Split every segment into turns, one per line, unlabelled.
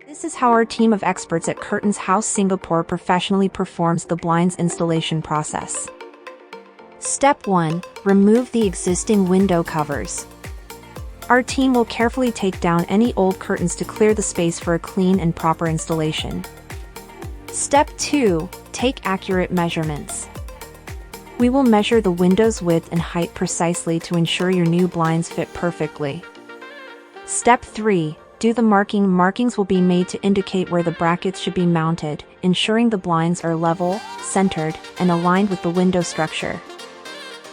This is how our team of experts at Curtains House Singapore professionally performs the blinds installation process. Step 1. Remove the existing window covers. Our team will carefully take down any old curtains to clear the space for a clean and proper installation. Step 2. Take accurate measurements. We will measure the window's width and height precisely to ensure your new blinds fit perfectly. Step 3. Do the marking. Markings will be made to indicate where the brackets should be mounted, ensuring the blinds are level, centered, and aligned with the window structure.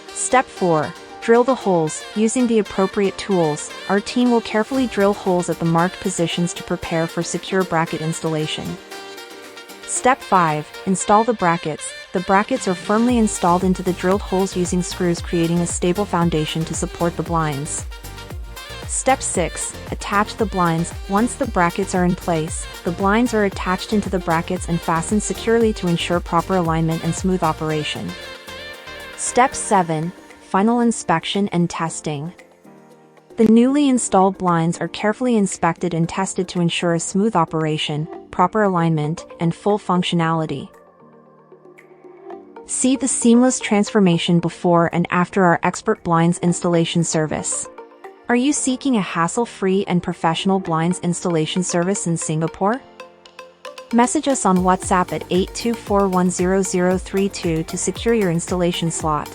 Step 4. Drill the holes. Using the appropriate tools, our team will carefully drill holes at the marked positions to prepare for secure bracket installation. Step 5. Install the brackets. The brackets are firmly installed into the drilled holes using screws, creating a stable foundation to support the blinds. Step 6. Attach the blinds. Once the brackets are in place, the blinds are attached into the brackets and fastened securely to ensure proper alignment and smooth operation. Step 7. Final inspection and testing. The newly installed blinds are carefully inspected and tested to ensure a smooth operation, proper alignment, and full functionality. See the seamless transformation before and after our expert blinds installation service. Are you seeking a hassle-free and professional blinds installation service in Singapore? Message us on WhatsApp at 82410032 to secure your installation slot.